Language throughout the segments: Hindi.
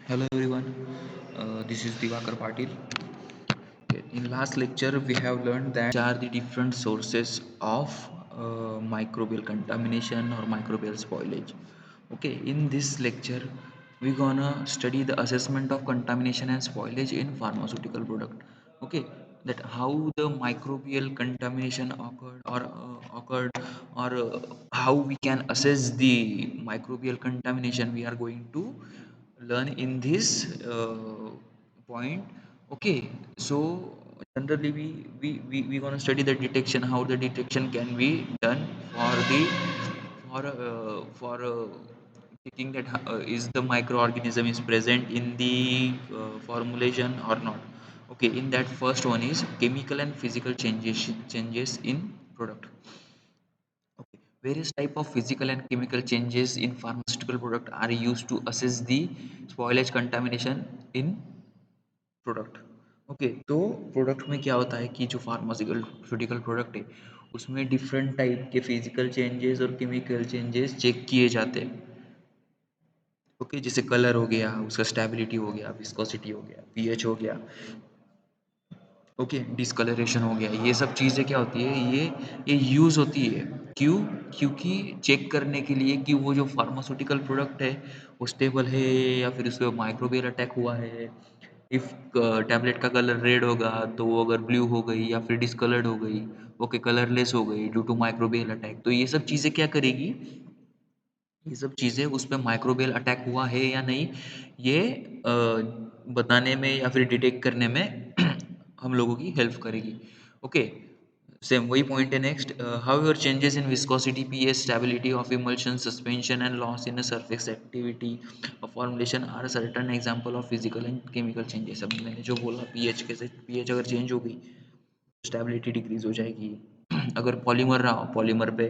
Hello everyone, this is Divakar Patil. Okay, in last lecture, we have learned that are the different sources of microbial contamination or microbial spoilage. Okay, in this lecture, we're gonna study the assessment of contamination and spoilage in pharmaceutical product. Okay, that how the microbial contamination occurred or how we can assess the microbial contamination we are going to learn in this point. Okay, so generally we gonna study the detection, how the detection can be done for checking that is the microorganism is present in the formulation or not. Okay, in that first one is chemical and physical changes in product. Okay. Various type of physical and chemical changes in pharmaceutical product are used to assess the spoilage contamination in product. Okay, तो प्रोडक्ट में क्या होता है कि जो फार्मास्यूटिकल प्रोडक्ट है उसमें डिफरेंट टाइप के फिजिकल चेंजेस और केमिकल चेंजेस चेक किए जाते हैं। ओके, जैसे कलर हो गया, उसका स्टेबिलिटी हो गया, विस्कोसिटी हो गया, पीएच हो गया। ओके, डिस्कलरेशन हो गया, ये सब चीज़ें क्या होती है, ये यूज़ होती है। क्यों? क्योंकि चेक करने के लिए कि वो जो फार्मास्यूटिकल प्रोडक्ट है वो स्टेबल है या फिर उसपे माइक्रोबियल अटैक हुआ है। इफ टैबलेट का कलर रेड होगा तो वो अगर ब्लू हो गई या फिर डिस्कलर्ड हो गई, ओके, कलरलेस हो गई ड्यू टू माइक्रोबियल अटैक, तो ये सब चीज़ें क्या करेगी, ये सब चीज़ें उस पे माइक्रोबियल अटैक हुआ है या नहीं, ये बताने में या फिर डिटेक्ट करने में हम लोगों की हेल्प करेगी। ओके, सेम वही पॉइंट है next. However changes in viscosity, pH, stability of emulsion, suspension and loss in surface activity of formulation are certain example of physical and chemical changes. अब मैंने जो बोला, पीएच कैसे, पीएच अगर चेंज हो गई स्टेबिलिटी डिक्रीज हो जाएगी। अगर पॉलीमर रहा, पॉलीमर पे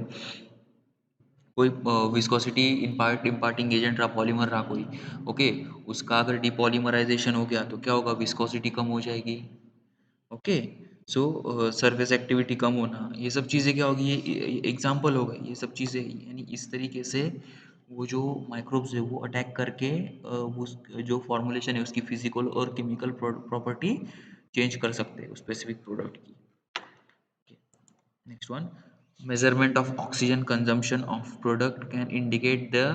कोई विस्कोसिटी इम्पार्टिंग एजेंट रहा, पॉलीमर रहा कोई, ओके, उसका अगर डिपॉलीमराइजेशन हो गया तो क्या होगा, विस्कोसिटी कम हो जाएगी। ओके, सो सरफेस एक्टिविटी कम होना, ये सब चीज़ें क्या होगी, ये एग्जाम्पल हो गए ये सब चीज़ें, यानी इस तरीके से वो जो माइक्रोब्स है वो अटैक करके उस जो फॉर्मुलेशन है उसकी फिजिकल और केमिकल प्रॉपर्टी चेंज कर सकते हैं उस स्पेसिफिक प्रोडक्ट की। Next one, measurement of oxygen consumption of product can indicate the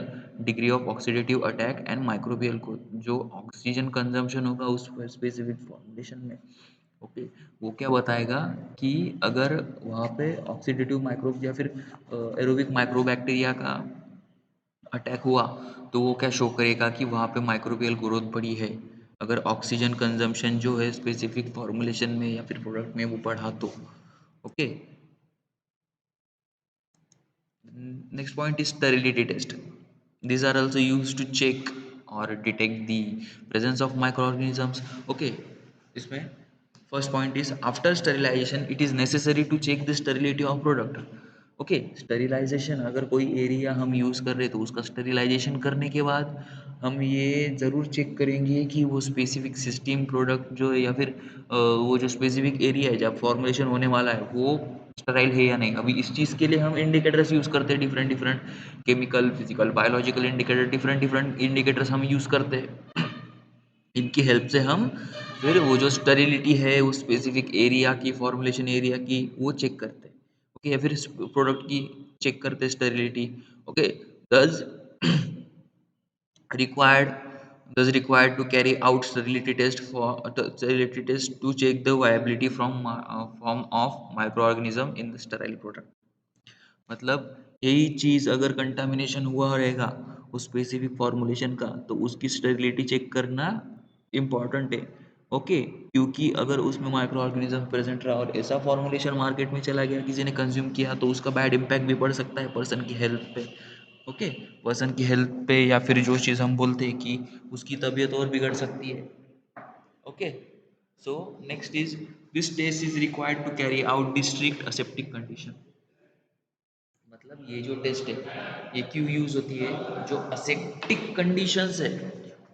degree of oxidative attack and microbial growth। जो ऑक्सीजन कंजम्पशन होगा उस स्पेसिफिक फॉर्मुलेशन में, ओके, वो क्या बताएगा कि अगर वहाँ पे ऑक्सीडेटिव माइक्रोब या फिर एरोबिक माइक्रोबैक्टीरिया का अटैक हुआ तो वो क्या शो करेगा कि वहाँ पे माइक्रोबियल ग्रोथ बढ़ी है। अगर ऑक्सीजन कंजम्पशन जो है स्पेसिफिक फॉर्मुलेशन में या फिर प्रोडक्ट में वो बढ़ा तो। Okay, next point is sterility test. These are also used to check or detect the presence of microorganisms. Okay, इसमें first point is after sterilization it is necessary to check the sterility of product. Okay, sterilisation, अगर कोई एरिया हम यूज़ कर रहे हैं तो उसका स्टरिलाइजेशन करने के बाद हम ये ज़रूर चेक करेंगे कि वो स्पेसिफिक सिस्टम प्रोडक्ट जो है या फिर वो जो स्पेसिफिक एरिया है जब फॉर्मुलेशन होने वाला है वो स्टराइल है या नहीं। अभी इस चीज़ के लिए हम इंडिकेटर्स यूज़ करते हैं, different different chemical, physical, biological indicator, different different indicators हम यूज़ करते हैं। इनकी हेल्प से हम फिर वो जो स्टरिलिटी है उस स्पेसिफिक एरिया की, फॉर्मुलेशन एरिया की, वो चेक करते हैं। ओके, या फिर प्रोडक्ट की चेक करते हैं स्टरिलिटी। ओके, दस required required to carry out sterility test for sterility test to check the viability from of microorganism in the sterile product। मतलब यही चीज़ अगर कंटामिनेशन हुआ रहेगा उस स्पेसिफिक फॉर्मुलेशन का तो उसकी स्टेबिलिटी चेक करना इम्पॉर्टेंट है। ओके, क्योंकि अगर उसमें माइक्रो ऑर्गेनिज्म प्रेजेंट रहा और ऐसा फॉर्मुलेशन मार्केट में चला गया, किसी ने कंज्यूम किया, तो उसका बैड इम्पैक्ट भी पड़ सकता है पर्सन की हेल्थ पे। ओके, पर्सन की हेल्थ पे या फिर जो चीज़ हम बोलते हैं कि उसकी तबीयत और बिगड़ सकती है। Okay, so next is this test is required to carry out the strict aseptic condition. मतलब ये जो टेस्ट है ये क्यों यूज होती है, जो असेप्टिक कंडीशंस है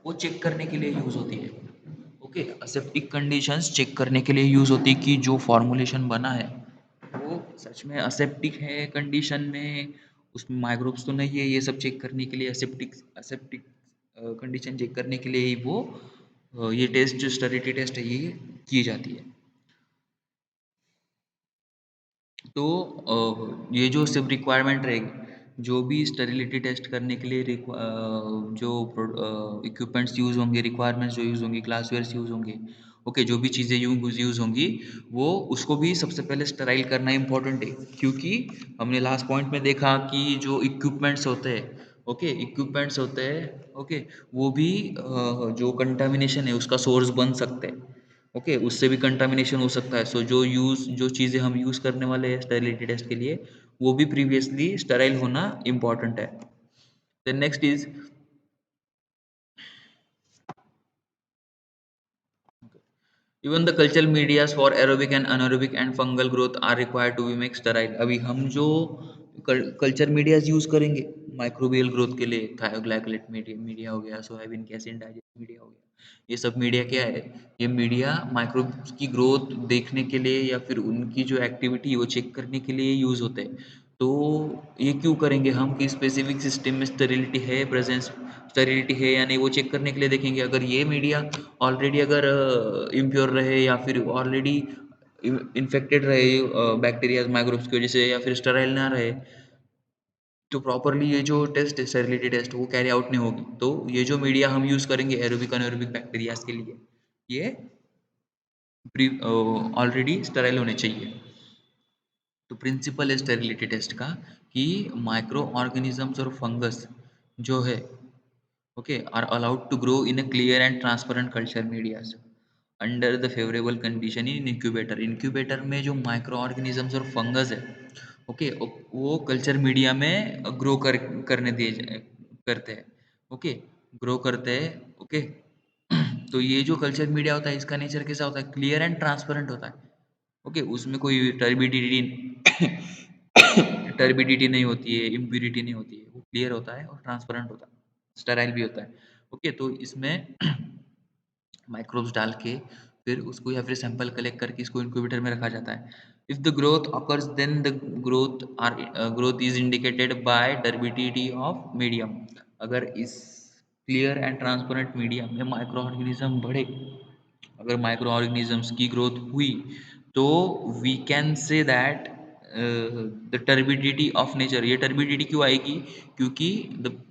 वो चेक करने के लिए यूज होती है। ओके, असेप्टिक कंडीशंस चेक करने के लिए यूज होती है कि जो फॉर्मुलेशन बना है वो सच में असेप्टिक है कंडीशन में, उसमें माइक्रोब्स तो नहीं है, ये सब चेक करने के लिए असेप्टिक असेप्टिक कंडीशन चेक करने के लिए ही वो ये टेस्ट जो स्टेरिलिटी टेस्ट है ये की जाती है। तो ये जो सिर्फ रिक्वायरमेंट रहेगी, जो भी स्टेरिलिटी टेस्ट करने के लिए जो इक्विपमेंट्स यूज़ होंगे, रिक्वायरमेंट्स जो यूज़ होंगी, ग्लासवेयर्स यूज़ होंगे, ओके, जो भी चीज़ें यूज़ होंगी, वो उसको भी सबसे पहले स्टेराइल करना इम्पोर्टेंट है, क्योंकि हमने लास्ट पॉइंट में देखा कि जो इक्विपमेंट्स होते हैं, ओके, इक्विपमेंट्स होते हैं, ओके, वो भी जो कंटामिनेशन है उसका सोर्स बन सकते हैं, ओके, उससे भी कंटामिनेशन हो सकता है। सो जो चीज़ें हम यूज़ करने वाले हैं स्टेरिलिटी टेस्ट के लिए, वो भी प्रीवियसली स्टेराइल होना इम्पॉर्टेंट है। Then next is, even the cultural medias for aerobic and anaerobic and fungal growth are required to be make sterile. अभी हम जो कल्चर मीडियाज यूज करेंगे माइक्रोबियल ग्रोथ के लिए, थायोग्लाइकोलेट मीडिया हो गया, सोयाबीन के एसिड डाइजेस्ट मीडिया हो गया, ये सब मीडिया क्या है? ये मीडिया माइक्रोब्स की ग्रोथ देखने के लिए या फिर उनकी जो एक्टिविटी वो चेक करने के लिए यूज होते हैं। तो ये क्यों करेंगे हम कि स्पेसिफिक सिस्टम में स्टेरिलिटी है, प्रेजेंस स्टेरिलिटी है या नहीं, वो चेक करने के लिए देखेंगे। अगर ये मीडिया ऑलरेडी अगर इम्प्योर रहे या फिर ऑलरेडी इन्फेक्टेड रहे बैक्टीरिया माइक्रोब्स की वजह से, या फिर स्टेराइल ना रहे, तो प्रॉपरली ये जो टेस्ट है स्टेरिलिटी टेस्ट वो कैरी आउट नहीं होगी। तो ये जो मीडिया हम यूज़ करेंगे एरोबिक अनएरोबिक बैक्टीरियाज के लिए, ये ऑलरेडी स्टेराइल होने चाहिए। तो प्रिंसिपल है स्टेरिलिटी टेस्ट का कि माइक्रो ऑर्गेनिजम्स और फंगस जो है, okay, are allowed to grow in a clear and transparent culture medias under the favourable condition in incubator. Incubator में जो माइक्रो ऑर्गेनिजम्स और फंगस है, ओके, वो कल्चर मीडिया में ग्रो करने करते हैं, ओके, ग्रो करते हैं, ओके। तो ये जो कल्चर मीडिया होता है इसका नेचर कैसा होता है? क्लियर एंड ट्रांसपेरेंट होता है, ओके, उसमें कोई टर्बिडिटी नहीं होती है, इम्प्यूरिटी नहीं होती है, वो क्लियर होता है और ट्रांसपेरेंट होता है, स्टेराइल भी होता है, ओके। तो इसमें माइक्रोब्स डाल के फिर उसको या फिर सैंपल कलेक्ट करके इसको इंक्यूबेटर में रखा जाता है। If the growth occurs then the growth is indicated by turbidity of medium। अगर इस क्लियर एंड ट्रांसपेरेंट मीडियम में माइक्रो ऑर्गेनिज्म बढ़े, अगर माइक्रो ऑर्गेनिजम्स की ग्रोथ हुई, तो we can say that the turbidity of nature. ये टर्बिडिटी क्यों आएगी? क्योंकि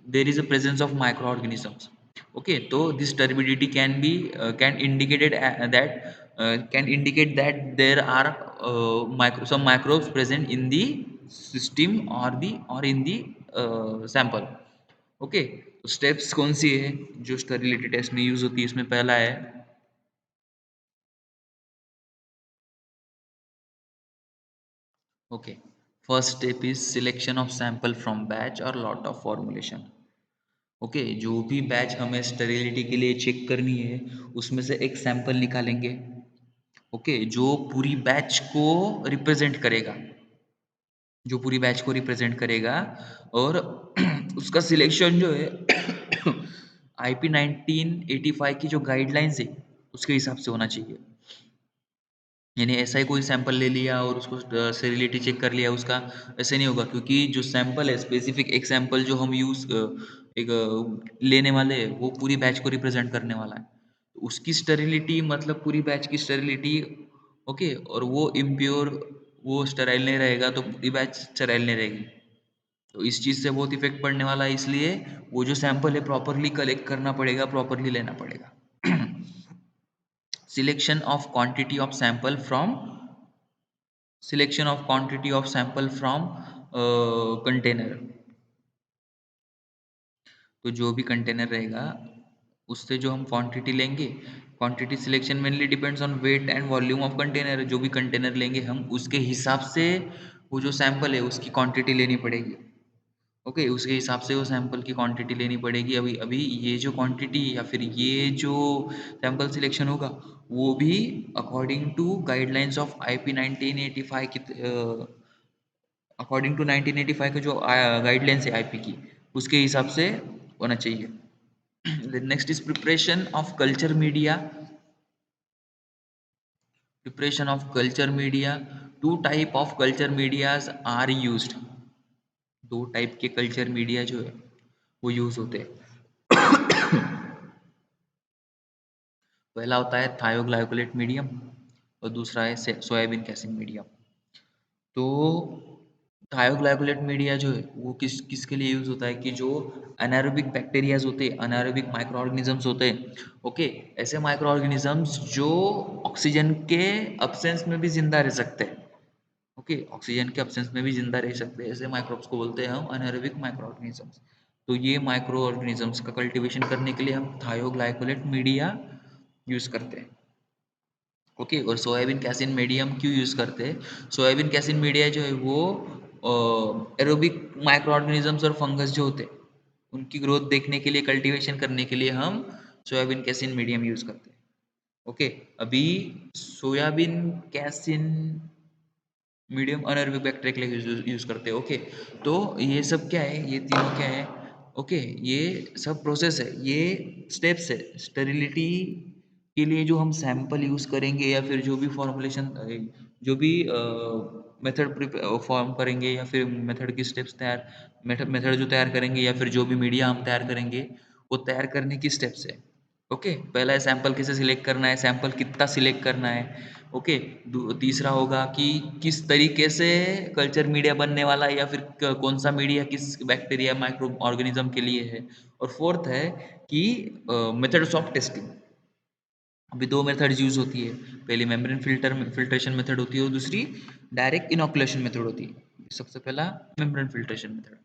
there is a presence of micro organisms, okay. तो this turbidity can be can indicated that can indicate that there are some microbes present in the system or in the sample, okay. Steps कौन सी है जो स्टेरिलिटी टेस्ट में यूज होती है? इसमें पहला है, okay, first step is selection of sample from batch और लॉट ऑफ फॉर्मुलेशन, ओके। जो भी बैच हमें स्टेरिलिटी के लिए चेक करनी है उसमें से एक सैंपल निकालेंगे, ओके, जो पूरी बैच को रिप्रेजेंट करेगा, जो पूरी बैच को रिप्रेजेंट करेगा। और उसका सिलेक्शन जो है आईपी 1985 की जो गाइडलाइंस है उसके हिसाब से होना चाहिए। यानी ऐसा ही कोई सैंपल ले लिया और उसको स्टेरिलिटी चेक कर लिया उसका, ऐसे नहीं होगा, क्योंकि जो सैंपल है स्पेसिफिक एक सैंपल जो हम एक लेने वाले हैं वो पूरी बैच को रिप्रेजेंट करने वाला है, तो उसकी स्टेरिलिटी मतलब पूरी बैच की स्टेरिलिटी, ओके। और वो इम्प्योर, वो स्टेराइल नहीं रहेगा तो पूरी बैच स्टेराइल नहीं रहेगी। तो इस चीज़ से बहुत इफेक्ट पड़ने वाला है, इसलिए वो जो सैंपल है प्रॉपरली कलेक्ट करना पड़ेगा, प्रॉपरली लेना पड़ेगा। Selection of quantity of sample from selection of quantity of sample from container. तो जो भी कंटेनर रहेगा उससे जो हम क्वांटिटी लेंगे, quantity selection mainly depends on weight and volume of container. जो भी कंटेनर लेंगे हम उसके हिसाब से वो जो सैंपल है उसकी क्वांटिटी लेनी पड़ेगी, ओके, उसके हिसाब से वो सैंपल की क्वांटिटी लेनी पड़ेगी। अभी अभी ये जो क्वांटिटी या फिर ये जो सैंपल सिलेक्शन होगा वो भी according to guidelines of IP 1985 की, अकॉर्डिंग टू 1985 के जो गाइडलाइंस है आईपी की, उसके हिसाब से होना चाहिए। Next is preparation of culture media. Preparation of culture media, two type of culture medias are used. दो टाइप के कल्चर मीडिया जो है वो यूज होते हैं। पहला होता है थायोग्लाइकोलेट मीडियम और दूसरा है सोयाबीन कैसिन मीडियम। तो थायोग्लाइकोलेट मीडिया जो है वो किसके लिए यूज होता है कि जो अनारोबिक बैक्टीरियाज होते हैं, अनारोबिक माइक्रो ऑर्गेनिजम्स होते हैं, ओके, ऐसे माइक्रो ऑर्गेनिजम्स जो ऑक्सीजन के अब्सेंस में भी जिंदा रह सकते हैं, ओके, ऑक्सीजन के अब्सेंस में भी जिंदा रह सकते हैं, ऐसे माइक्रोब्स को बोलते हैं हम अनारोबिक माइक्रो ऑर्गेनिजम्स। तो ये माइक्रो ऑर्गेनिजम्स का कल्टीवेशन करने के लिए हम थायोग्लाइकोलेट मीडिया यूज करते हैं, ओके। और सोयाबीन कैसिन मीडियम क्यों यूज़ करते हैं? सोयाबीन कैसिन मीडिया जो है वो एरोबिक माइक्रो ऑर्गेनिजम्स और फंगस जो होते हैं उनकी ग्रोथ देखने के लिए, कल्टीवेशन करने के लिए हम सोयाबीन कैसिन मीडियम यूज़ करते हैं, ओके। अभी soybean casein medium anaerobic bacteria के लिए यूज करते हैं, ओके। तो ये सब क्या है, ये तीनों क्या है, ओके, ये सब प्रोसेस है, ये स्टेप्स है। स्टेरिलिटी के लिए जो हम सैंपल यूज करेंगे या फिर जो भी फॉर्मुलेशन, जो भी मेथड फॉर्म करेंगे या फिर मेथड की स्टेप्स तैयार, मेथड जो तैयार करेंगे या फिर जो भी मीडिया हम तैयार करेंगे वो तैयार करने की स्टेप्स है, ओके। पहला है सैंपल कैसे सिलेक्ट करना है, सैंपल कितना सिलेक्ट करना है, ओके। तीसरा होगा कि किस तरीके से कल्चर मीडिया बनने वाला है या फिर कौन सा मीडिया किस बैक्टीरिया माइक्रो ऑर्गेनिज्म के लिए है। और फोर्थ है कि मेथड्स ऑफ टेस्टिंग। अभी दो मेथड्स यूज होती है, पहली मेम्ब्रेन फिल्ट्रेशन मेथड होती है और दूसरी डायरेक्ट इनोकुलेशन मेथड होती है। सबसे पहला मेम्ब्रेन फिल्ट्रेशन मेथड,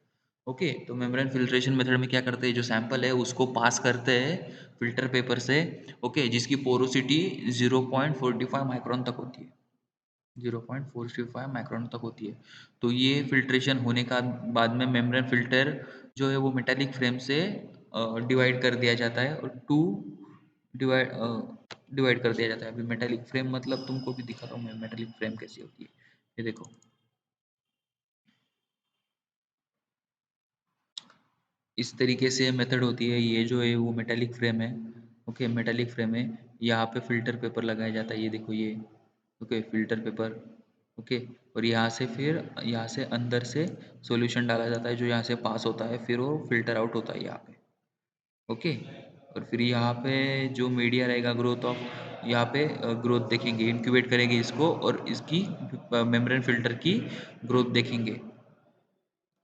ओके। तो मेम्ब्रेन फिल्ट्रेशन मेथड में क्या करते हैं, जो सैंपल है उसको पास करते हैं फिल्टर पेपर से, ओके, जिसकी पोरोसिटी 0.45 माइक्रोन तक होती है, 0.425 माइक्रोन तक होती है। तो ये फिल्ट्रेशन होने का बाद में मेम्ब्रेन फिल्टर जो है वो मेटालिक फ्रेम से डिवाइड कर दिया जाता है और टू डिवाइड डिवाइड कर दिया जाता है। अभी मेटालिक फ्रेम मतलब तुमको भी दिखाता हूँ मैं मेटालिक फ्रेम कैसी होती है। ये देखो, इस तरीके से मेथड होती है। ये जो है वो मेटालिक फ्रेम है, ओके, मेटालिक फ्रेम है। यहाँ पे फिल्टर पेपर लगाया जाता है, ये देखो ये, ओके, फिल्टर पेपर, ओके। और यहाँ से फिर यहाँ से अंदर से सॉल्यूशन डाला जाता है जो यहाँ से पास होता है, फिर वो फिल्टर आउट होता है यहाँ पे, ओके। और फिर यहाँ पे जो मीडिया रहेगा ग्रोथ ऑफ, यहाँ पे ग्रोथ देखेंगे, इंक्यूबेट करेंगे इसको और इसकी मेम्ब्रेन फिल्टर की ग्रोथ देखेंगे।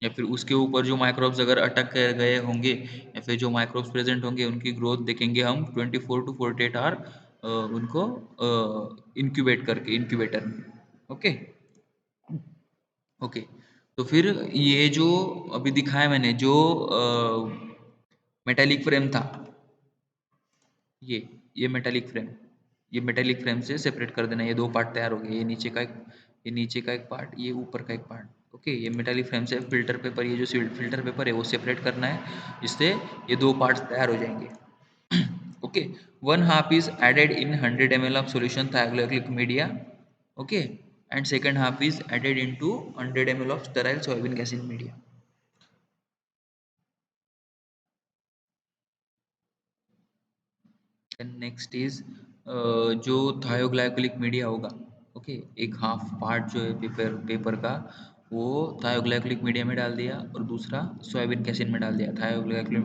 या फिर उसके ऊपर जो माइक्रोब्स अगर अटक कर गए होंगे या फिर जो माइक्रोब्स प्रेजेंट होंगे उनकी ग्रोथ देखेंगे हम 24 to 48 आवर उनको इंक्यूबेट करके इंक्यूबेटर में, ओके, ओके। तो फिर ये जो अभी दिखाया मैंने जो मेटालिक फ्रेम था, ये मेटालिक फ्रेम, ये मेटालिक फ्रेम से सेपरेट कर देना। ये दो पार्ट तैयार हो गए, ये नीचे का एक, ये नीचे का एक पार्ट, ये ऊपर का एक पार्ट, ओके। ये मेटालिक फ्रेम से फिल्टर पेपर, ये जो फिल्टर पेपर है वो सेपरेट करना है, जिससे ये दो पार्ट्स तैयार हो जाएंगे, okay. One half is added in 100 ml of solution thioglycolic media, okay, and second half is added into 100 ml of sterile soybean casein media. Then next is जो थायोग्लाइकोलिक मीडिया होगा, ओके, एक हाफ पार्ट जो है पेपर का वो थायोग्लाइकोलिक मीडिया में डाल दिया और दूसरा सोयाबीन कैसिन में डाल दिया। थायोग्लाइकोलेट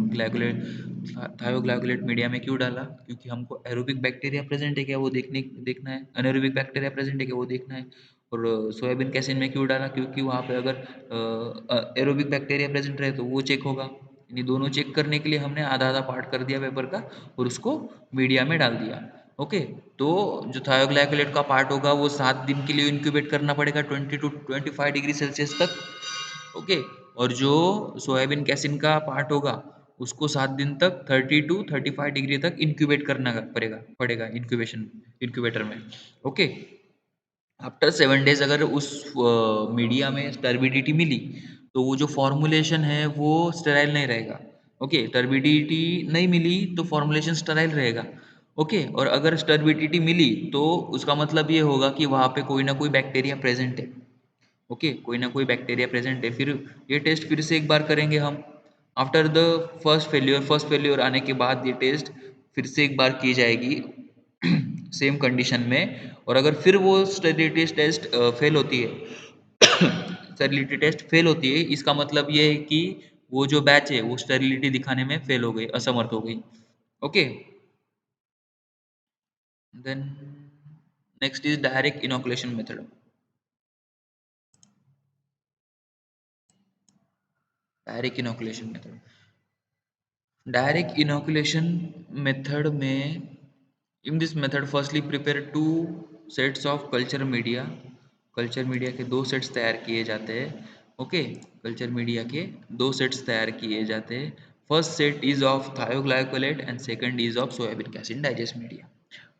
मीडिया में क्यों डाला, क्योंकि हमको एरोबिक बैक्टीरिया प्रेजेंट है क्या वो देखना है, अनएरोबिक बैक्टीरिया प्रेजेंट है क्या वो देखना है। और सोयाबीन कैसिन में क्यों डाला, क्योंकि वहाँ पे अगर एरोबिक बैक्टीरिया प्रेजेंट रहे तो वो चेक होगा। यानी दोनों चेक करने के लिए हमने आधा आधा पार्ट कर दिया पेपर का और उसको मीडिया में डाल दिया, ओके। तो जो थायोग्लाइकोलेट का पार्ट होगा वो 7 दिन के लिए इंक्यूबेट करना पड़ेगा 20 to 25 डिग्री सेल्सियस तक, ओके। और जो सोयाबीन कैसिन का पार्ट होगा उसको 7 दिन तक 30 to 35 डिग्री तक इंक्यूबेट करना पड़ेगा इंक्यूबेशन इंक्यूबेटर में, ओके। आफ्टर 7 डेज अगर उस मीडिया में टर्बिडिटी मिली तो वो जो फॉर्मुलेशन है वो स्टेराइल नहीं रहेगा, ओके। टर्बिडिटी नहीं मिली तो फॉर्मुलेशन स्टेराइल रहेगा, ओके। और अगर टर्बिडिटी मिली तो उसका मतलब ये होगा कि वहाँ पे कोई ना कोई बैक्टीरिया प्रेजेंट है, ओके, कोई ना कोई बैक्टीरिया प्रेजेंट है। फिर ये टेस्ट फिर से एक बार करेंगे हम आफ्टर द फर्स्ट फेल्योर आने के बाद ये टेस्ट फिर से एक बार की जाएगी सेम कंडीशन में। और अगर फिर वो स्टेरिलिटी टेस्ट फेल होती है स्टेरिलिटी टेस्ट फेल होती है, इसका मतलब ये है कि वो जो बैच है वो स्टेरिलिटी दिखाने में फेल हो गई, असमर्थ हो गई, okay. Then next is direct inoculation method. Direct inoculation method. Direct inoculation method में in this method firstly prepare two sets of culture media के दो सेट्स तैयार किए जाते हैं. ओके, कल्चर मीडिया के दो सेट्स तैयार किए जाते हैं. First set is of thioglycollate and second is of soybean casein digest media.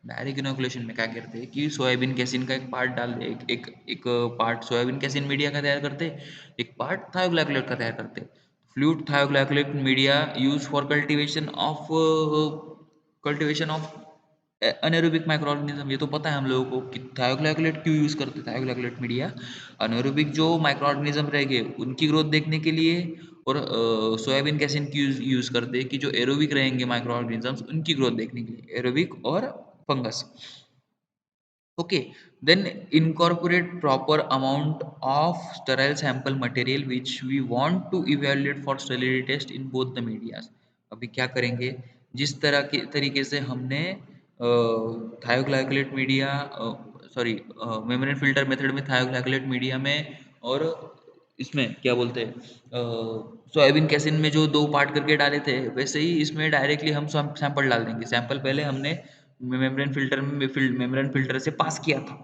Direct inoculation में क्या करते हैं कि सोयाबीन कैसिन का एक पार्ट डाल एक पार्ट सोयाबीन कैसिन मीडिया का तैयार करते हैं, एक पार्ट थायोग्लाइकोलेट का तैयार करते हैं. Fluid thioglycollate media use for cultivation of anaerobic microorganism. ये तो पता है हम लोगों को कि थायोग्लाइकोलेट क्यों यूज करते हैं. थायोग्लाइकोलेट मीडिया अनएरोबिक जो माइक्रो ऑर्गेनिज्म रहेंगे उनकी ग्रोथ देखने के लिए, और सोयाबीन कैसिन की यूज करते हैं कि जो एरोबिक रहेंगे माइक्रो ऑर्गेनिजम्स उनकी ग्रोथ देखने के लिए, एरोबिक और fungus. Okay, then incorporate proper amount of sterile sample material which we want to evaluate for sterility test in both the medias. अभी क्या करेंगे, जिस तरह के तरीके से हमने thioglycollate media, sorry, membrane filter method में थायोग्लाइकोलेट मीडिया में, और इसमें क्या बोलते हैं सोयाबीन कैसिन में जो दो पार्ट करके डाले थे, वैसे ही इसमें डायरेक्टली हम सैंपल डाल देंगे. सैंपल पहले हमने मेम्ब्रेन फिल्टर से पास किया था.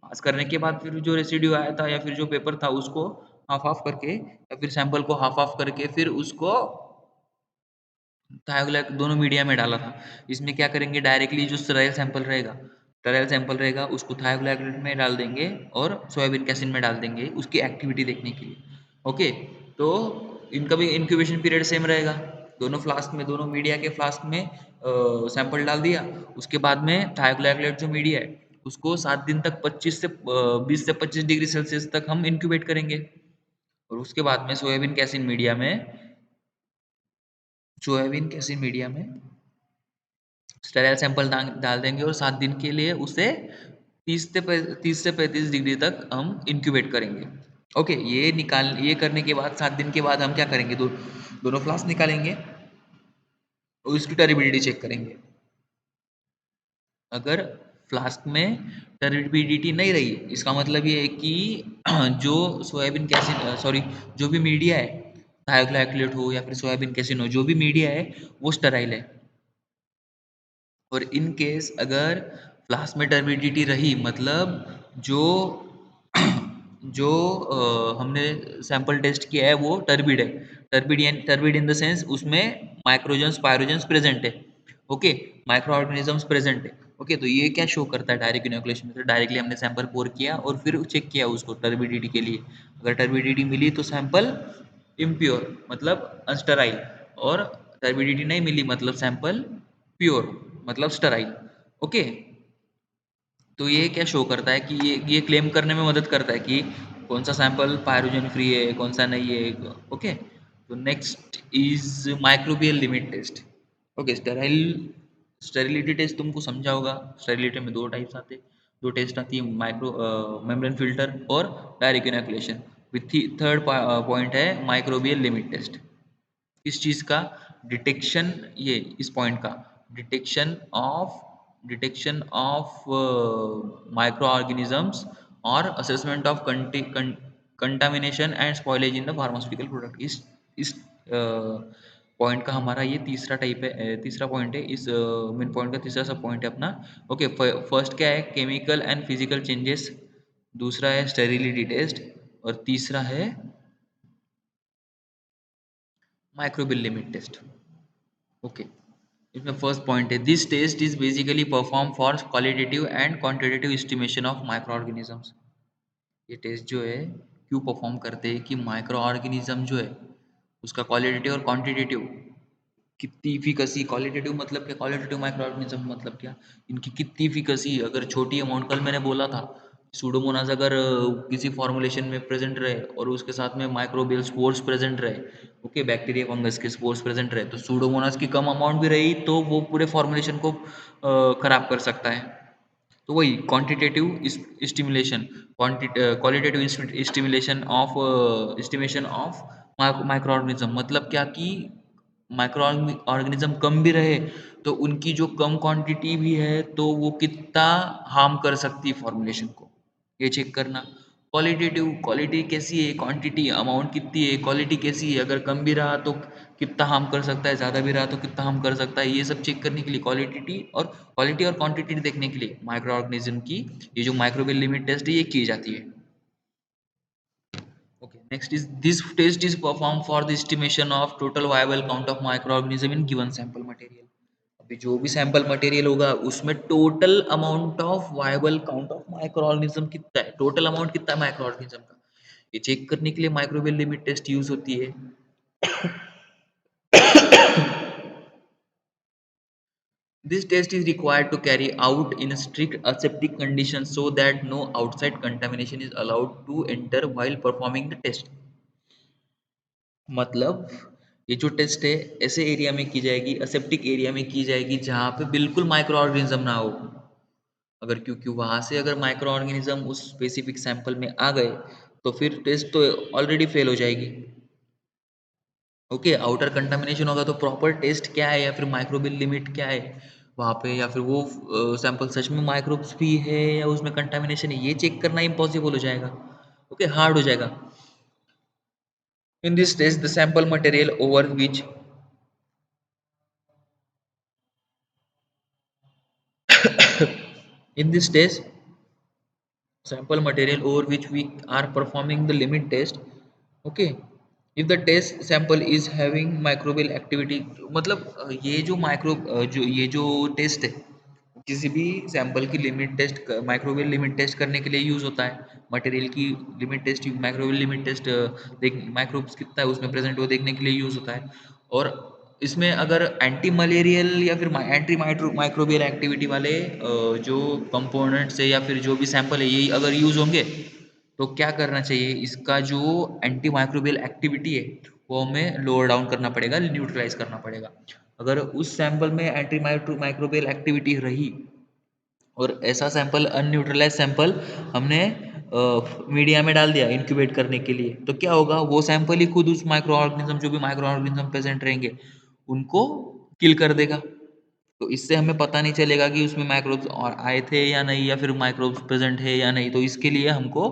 पास करने के बाद फिर जो रेसिड्यू आया था या फिर जो पेपर था उसको हाफ ऑफ करके, या फिर सैंपल को हाफ ऑफ करके फिर उसको थायोग्लाइक दोनों मीडिया में डाला था. इसमें क्या करेंगे, डायरेक्टली जो स्टेराइल सैंपल रहेगा उसको थायोग्लाइकोलेट में डाल देंगे और सोयाबीन कैसिन में डाल देंगे उसकी एक्टिविटी देखने के लिए. ओके, तो इनका भी इंक्यूबेशन पीरियड सेम रहेगा. दोनों फ्लास्क में, दोनों मीडिया के फ्लास्क में सैंपल डाल दिया. उसके बाद में थायोग्लाइकोलेट जो मीडिया है उसको 7 दिन तक 20 से 25 डिग्री सेल्सियस तक हम इंक्यूबेट करेंगे. और उसके बाद में सोयाबीन कैसिन मीडिया में स्टेराइल सैंपल डाल देंगे और 7 दिन के लिए उसे 30 से 35 डिग्री तक हम इंक्यूबेट करेंगे. ओके, ये करने के बाद 7 दिन के बाद हम क्या करेंगे, दोनों फ्लास्क निकालेंगे और उसकी टर्बिडिटी चेक करेंगे. अगर फ्लास्क में टर्बिडिटी नहीं रही, इसका मतलब ये है कि जो सोयाबीन कैसिन, सॉरी, जो भी मीडिया है, थायोग्लाइकोलेट हो या फिर सोयाबीन कैसिन हो, जो भी मीडिया है वो स्टराइल है. और इन केस अगर फ्लास्क में टर्बिडिटी रही, मतलब जो जो हमने सैंपल टेस्ट किया है वो टर्बिड है. टर्बिड इन द सेंस उसमें माइक्रोजन्स पायरोजन्स प्रेजेंट है. ओके, माइक्रो ऑर्गेनिजम्स प्रेजेंट है. ओके, तो ये क्या शो करता है डायरेक्ट इनोकुलेशन में, डायरेक्टली हमने सैंपल पोर किया और फिर चेक किया उसको टर्बिडिटी के लिए. अगर टर्बिडिटी मिली तो सैंपल इम्प्योर मतलब अनस्टराइल, और टर्बिडिटी नहीं मिली मतलब सैंपल प्योर मतलब स्टराइल. ओके, तो ये क्या शो करता है कि ये क्लेम करने में मदद करता है कि कौन सा सैंपल पायरोजन फ्री है, कौन सा नहीं है. ओके, तो next is microbial limit test. Okay, sterility test तुमको समझा होगा. स्टेरिलिटी में दो टाइप्स आते हैं, दो टेस्ट आती है, माइक्रो मेम्ब्रेन फिल्टर और direct inoculation. With third point है माइक्रोबियल लिमिट टेस्ट. इस चीज़ का डिटेक्शन, ये इस पॉइंट का डिटेक्शन ऑफ माइक्रो ऑर्गेनिजम्स और assessment of contamination and spoilage in the pharmaceutical product. इस पॉइंट का हमारा ये तीसरा टाइप है, तीसरा पॉइंट है. इस मेन पॉइंट का तीसरा सब पॉइंट है अपना. ओके, फर्स्ट क्या है, केमिकल एंड फिजिकल चेंजेस. दूसरा है स्टेरिलिटी टेस्ट. और तीसरा है माइक्रोबियल लिमिट टेस्ट. ओके, इसमें फर्स्ट पॉइंट है, this test is basically perform for qualitative and quantitative estimation of micro organisms. ये टेस्ट जो है क्यों परफॉर्म करते हैं कि माइक्रो ऑर्गेनिज्म जो है उसका क्वालिटेटिव और क्वांटिटेटिव कितनी इफिकसी. क्वालिटेटिव मतलब क्या, क्वालिटेटिव माइक्रो ऑर्गेनिज्म मतलब क्या, इनकी कितनी इफिकसी. अगर छोटी अमाउंट, कल मैंने बोला था सूडोमोनास अगर किसी फॉर्मुलेशन में प्रेजेंट रहे और उसके साथ में माइक्रोबियल स्पोर्स प्रेजेंट रहे, ओके, बैक्टीरिया फंगस के स्पोर्स प्रेजेंट रहे, तो सूडोमोनास की कम अमाउंट भी रही तो वो पूरे फॉर्मुलेशन को खराब कर सकता है. तो वही quantitative stimulation, qualitative stimulation of estimation of micro organism मतलब क्या कि माइक्रो ऑर्गेनिज्म कम भी रहे तो उनकी जो कम क्वांटिटी भी है तो वो कितना हार्म कर सकती है फॉर्मुलेशन को, ये चेक करना। क्वालिटेटिव, क्वालिटी कैसी है, क्वांटिटी अमाउंट कितनी है, क्वालिटी कैसी है, अगर कम भी रहा तो कितना हार्म कर सकता है, ज़्यादा भी रहा तो कितना हार्म कर सकता है, ये सब चेक करने के लिए क्वालिटी और क्वांटिटी देखने के लिए माइक्रो ऑर्गेनिज्म की ये जो माइक्रोबियल लिमिट टेस्ट है ये की जाती है। Okay, next is this test is performed for the estimation of total viable count of microorganism in given sample material. अभी जो भी सैंपल मटेरियल होगा उसमें total amount of viable count of micro organism कितना है, टोटल अमाउंट कितना है माइक्रो ऑर्गेनिज्म का, ये चेक करने के लिए माइक्रोबियल लिमिट टेस्ट यूज होती है। This test is required to carry out in strict aseptic conditions so that no outside contamination is allowed to enter while performing the test. मतलब ये जो टेस्ट है ऐसे एरिया में की जाएगी, असेप्टिक एरिया में की जाएगी जहाँ पे बिल्कुल माइक्रो ऑर्गेनिज्म ना हो। अगर क्योंकि वहाँ से अगर माइक्रो ऑर्गेनिज्म उस स्पेसिफिक सैंपल में आ गए तो फिर टेस्ट तो ऑलरेडी फेल हो जाएगी। ओके, आउटर कंटामिनेशन होगा तो प्रॉपर टेस्ट क्या है या फिर माइक्रोबियल लिमिट क्या है वहाँ पे, या फिर वो सैंपल सच में माइक्रोब्स भी है या उसमें कंटामिनेशन है, ये चेक करना इम्पॉसिबल हो जाएगा। ओके, हार्ड हो जाएगा। In this test the sample material over which in this test sample material over which we are performing the limit test, okay, if the test sample is having microbial activity, मतलब ये जो जो टेस्ट है किसी भी सैंपल की limit test microbial limit test करने के लिए यूज होता है। मटेरियल की limit test, microbial limit test देख माइक्रोब्स कितना है उसमें प्रेजेंट वो देखने के लिए यूज होता है। और इसमें अगर एंटी मलेरियल या फिर एंटी माइक्रोबियल एक्टिविटी वाले जो कंपोनेंट्स है या फिर जो भी सैंपल है ये अगर यूज होंगे तो क्या करना चाहिए, इसका जो एंटी माइक्रोबियल एक्टिविटी है वो हमें लोअर डाउन करना पड़ेगा, न्यूट्रलाइज करना पड़ेगा। अगर उस सैंपल में एंटी माइक्रोबियल एक्टिविटी रही और ऐसा सैंपल अनन्यूट्रलाइज सैंपल हमने मीडिया में डाल दिया इंक्यूबेट करने के लिए, तो क्या होगा, वो सैंपल ही खुद उस माइक्रो ऑर्गेनिज्म जो भी माइक्रो ऑर्गेनिज्म प्रेजेंट रहेंगे उनको किल कर देगा। तो इससे हमें पता नहीं चलेगा कि उसमें माइक्रोब्स और आए थे या नहीं या फिर माइक्रोब्स प्रेजेंट है या नहीं। तो इसके लिए हमको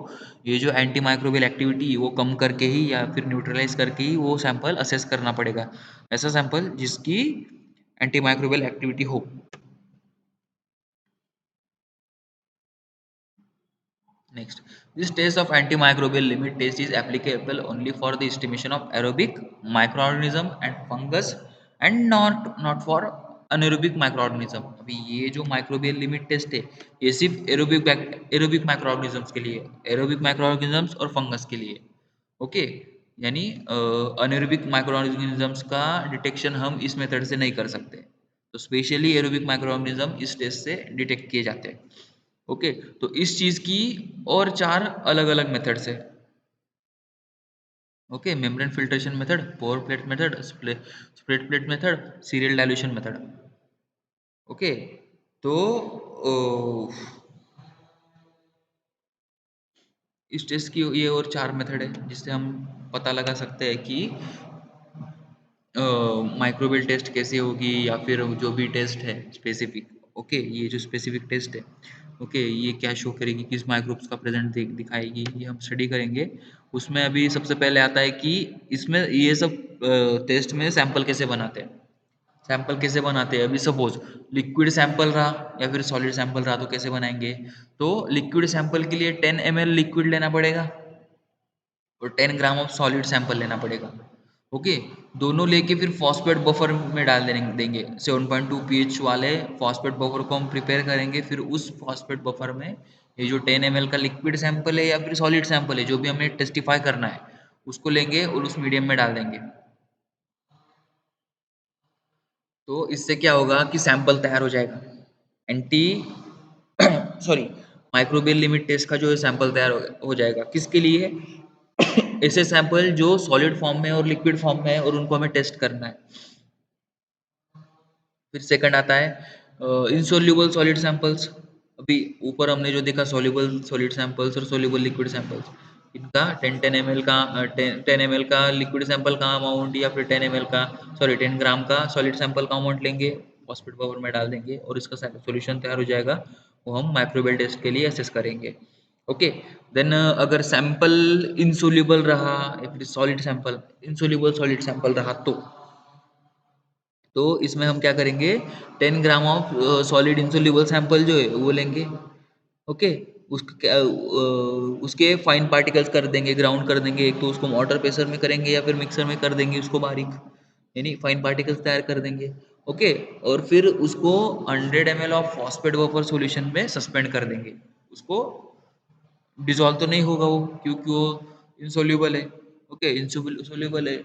ये जो एंटी माइक्रोबियल एक्टिविटी वो कम करके ही या फिर न्यूट्रलाइज करके ही वो सैंपल असेस करना पड़ेगा, ऐसा सैंपल जिसकी एंटी माइक्रोबियल एक्टिविटी हो। Next, this test of antimicrobial limit test is applicable only for the estimation of aerobic microorganism and fungus and not for anaerobic microorganism। अभी ये जो microbial limit test है ये सिर्फ एरोबिक माइक्रोऑर्गेनिजम्स के लिए, एरोबिक माइक्रोऑर्गेनिजम्स और फंगस के लिए। ओके, यानी अनएरोबिक माइक्रोऑर्गेनिजम्स का डिटेक्शन हम इस मेथड से नहीं कर सकते, तो स्पेशली एरोबिक माइक्रोऑर्गेनिज्म इस टेस्ट से डिटेक्ट किए जाते हैं। ओके, तो इस चीज की और चार अलग अलग मेथड्स है। Okay, membrane filtration method, pour plate method, split plate method, serial dilution method. Okay, तो इस टेस्ट की ये और चार मेथड है जिससे हम पता लगा सकते हैं कि माइक्रोबियल टेस्ट कैसे होगी या फिर जो भी टेस्ट है स्पेसिफिक। ओके, ये जो स्पेसिफिक टेस्ट है ओके ये क्या शो करेगी, किस माइक्रोब्स का प्रेजेंट दिखाएगी, ये हम स्टडी करेंगे। उसमें अभी सबसे पहले आता है कि इसमें ये सब टेस्ट में सैंपल कैसे बनाते हैं। सैंपल कैसे बनाते हैं, अभी सपोज लिक्विड सैंपल रहा या फिर सॉलिड सैंपल रहा तो कैसे बनाएंगे। तो लिक्विड सैंपल के लिए 10 ml लिक्विड लेना पड़ेगा और 10 ग्राम ऑफ सॉलिड सैंपल लेना पड़ेगा। ओके, दोनों लेके फिर फॉस्फेट बफर में डाल देंगे 7.2 pH वाले फॉस्फेट बफर को हम प्रिपेयर करेंगे। फिर उस फॉस्फेट बफर में ये जो 10 ml का लिक्विड सैंपल है या फिर सॉलिड सैंपल है जो भी हमें टेस्टिफाई करना है उसको लेंगे और उस मीडियम में डाल देंगे। तो इससे क्या होगा कि सैंपल तैयार हो जाएगा। Anti sorry microbial limit test का जो सैंपल तैयार हो जाएगा किसके लिए, ऐसे सैंपल जो सॉलिड फॉर्म में और लिक्विड फॉर्म में है और उनको हमें टेस्ट करना है। फिर सेकंड आता है इनसोल्यूबल सॉलिड सैंपल्स। अभी ऊपर हमने जो देखा सोल्यूबल सॉलिड सैंपल्स और सोल्यूबल लिक्विड सैंपल्स, इनका 10 10 ml का 10 ml का लिक्विड सैंपल का अमाउंट या फिर 10 ml का, सॉरी 10 ग्राम का सॉलिड सैंपल का अमाउंट लेंगे, फॉस्फेट बफर में डाल देंगे और इसका सॉल्यूशन तैयार हो जाएगा। वो हम माइक्रोबियल टेस्ट के लिए असेस करेंगे। ओके। देन अगर सैंपल इंसोल्यूबल रहा या फिर solid sample insoluble solid sample रहा तो इसमें हम क्या करेंगे, 10 gram of solid insoluble sample जो है वो लेंगे। ओके। उसके फाइन पार्टिकल्स कर देंगे, ग्राउंड कर देंगे, एक तो उसको वाटर प्रेशर में करेंगे या फिर मिक्सर में कर देंगे उसको बारीक, यानी फाइन पार्टिकल्स तैयार कर देंगे। ओके। और फिर उसको 100 ml of phosphate vapour solution में सस्पेंड कर देंगे। उसको डिसॉल्व तो नहीं होगा वो, क्योंकि वो इंसोल्यूबल है। ओके, इंसोल्यूबल है,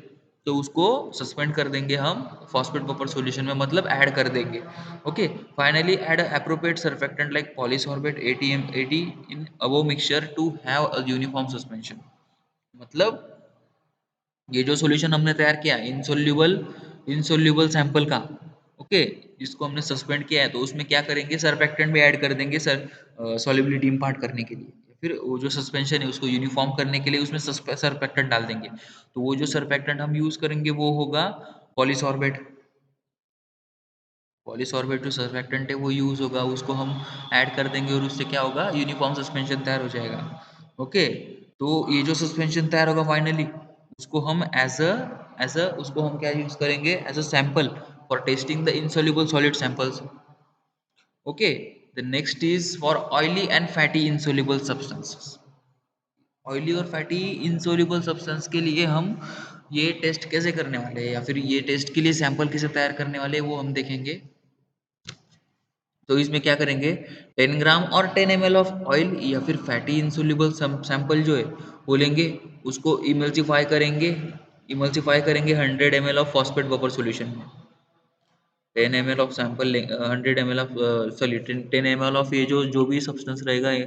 तो उसको सस्पेंड कर देंगे हम फॉस्फेट बफर सॉल्यूशन में, मतलब ऐड कर देंगे। Okay. Finally add appropriate surfactant like polysorbate 80 in above mixture to have a uniform suspension. मतलब ये जो सॉल्यूशन हमने तैयार किया इंसोल्यूबल इंसोल्यूबल सैंपल का, ओके, जिसको हमने सस्पेंड किया है, तो उसमें क्या करेंगे, सरफेक्टेंट भी ऐड कर देंगे सर, सॉल्युबिलिटी इम्पार्ट करने के लिए। फिर वो जो सस्पेंशन है उसको यूनिफॉर्म करने के लिए उसमें सरफेक्टेंट डाल देंगे। तो वो जो सरफेक्टेंट हम यूज करेंगे वो होगा पॉलीसॉर्बेट। पॉलीसॉर्बेट जो सरफेक्टेंट है वो यूज होगा, उसको हम ऐड कर देंगे और उससे क्या होगा, यूनिफॉर्म सस्पेंशन तैयार हो जाएगा। ओके। तो ये जो सस्पेंशन तैयार होगा फाइनली, उसको हम एज अ उसको हम क्या यूज करेंगे, as a sample for testing the insoluble solid samples. Okay. The next is for oily and fatty insoluble substances. Oily और फैटी इनसॉल्युबल सब्सटेंस के लिए हम ये टेस्ट कैसे करने वाले हैं, या फिर ये टेस्ट के लिए सैंपल कैसे तैयार करने वाले हैं, वो हम देखेंगे। तो इसमें क्या करेंगे, 10 ग्राम और 10 ml ऑफ ऑयल या फिर फैटी इंसोल्यूबल सैंपल जो है वो लेंगे, उसको इमल्सीफाई करेंगे 100 ml of phosphate buffer solution में। 10 ml of sample 100 ml of sorry 10 ml of ये जो जो भी सब्सटेंस रहेगा, ये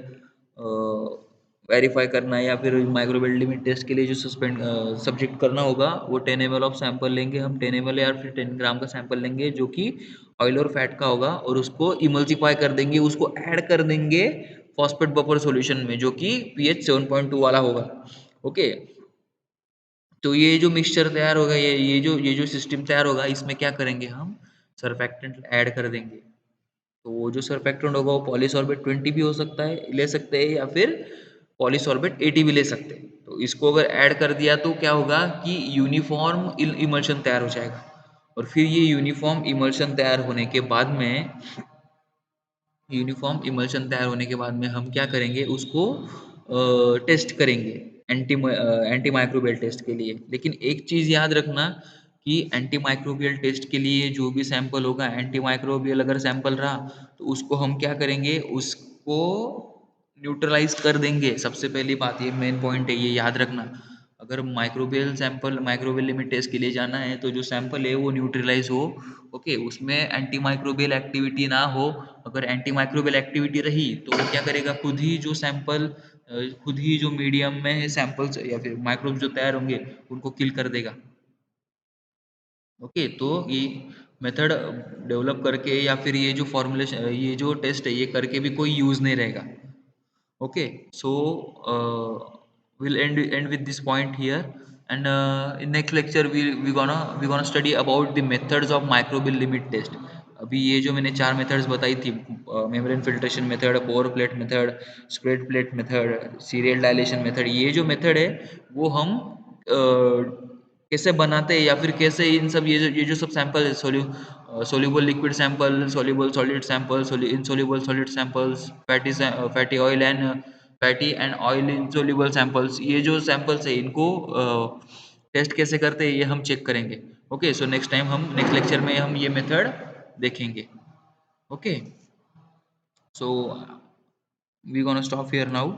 वेरीफाई करना है या फिर माइक्रोबियल लिमिट टेस्ट के लिए जो सब्जेक्ट करना होगा, वो 10 ml ऑफ सैंपल लेंगे हम, 10 ml या फिर 10 ग्राम का सैंपल लेंगे जो कि ऑयल और फैट का होगा, और उसको इमल्सीफाई कर देंगे, उसको ऐड कर देंगे फॉस्फेट बफर सॉल्यूशन में जो कि पीएच 7.2 वाला होगा। ओके। तो ये जो मिक्सचर तैयार होगा, ये जो सिस्टम तैयार होगा, इसमें क्या करेंगे हम, सरफेक्टेंट ऐड कर देंगे। तो वो जो सरफेक्टेंट होगा वो पॉलीसॉर्बेट 20 भी हो सकता है, ले सकते हैं, या फिर पॉलीसॉर्बेट 80 भी ले सकते हैं। तो इसको अगर ऐड कर दिया तो क्या होगा कि यूनिफॉर्म इमल्शन तैयार हो जाएगा। और फिर ये यूनिफॉर्म इमल्शन तैयार होने के बाद में यूनिफॉर्म इमल्शन तैयार होने के बाद में हम क्या करेंगे, उसको टेस्ट करेंगे एंटी माइक्रोबियल टेस्ट के लिए। लेकिन एक चीज़ याद रखना कि एंटी माइक्रोबियल टेस्ट के लिए जो भी सैंपल होगा, एंटी माइक्रोबियल अगर सैंपल रहा तो उसको हम क्या करेंगे, उसको न्यूट्रलाइज कर देंगे। सबसे पहली बात, ये मेन पॉइंट है, ये याद रखना। अगर माइक्रोबियल लिमिट टेस्ट के लिए जाना है तो जो सैंपल है वो न्यूट्रलाइज हो। ओके, उसमें एंटी माइक्रोबियल एक्टिविटी ना हो। अगर एंटी माइक्रोबियल एक्टिविटी रही तो वो क्या करेगा, खुद ही जो मीडियम में सैंपल्स या फिर माइक्रोब जो तैयार होंगे उनको किल कर देगा। ओके। तो ये मेथड डेवलप करके या फिर ये जो फॉर्मुलेशन, ये जो टेस्ट है ये करके भी कोई यूज़ नहीं रहेगा। Okay, so we'll end with this point here, and in next lecture we gonna study about the methods of microbial limit test. अभी ये जो मैंने 4 मेथड्स बताई थी, membrane filtration method, pour plate method, spread plate method, serial dilation method, ये जो मेथड है वो हम कैसे बनाते हैं, या फिर कैसे इन सब ये जो सब सैंपल है, soluble liquid sample, soluble solid sample, insoluble solid samples, fatty oil and fatty and oil insoluble samples, ये जो सैंपल्स है इनको टेस्ट कैसे करते हैं ये हम चेक करेंगे। ओके, सो नेक्स्ट टाइम हम नेक्स्ट लेक्चर में हम ये मेथड देखेंगे। Okay, so we gonna stop here now.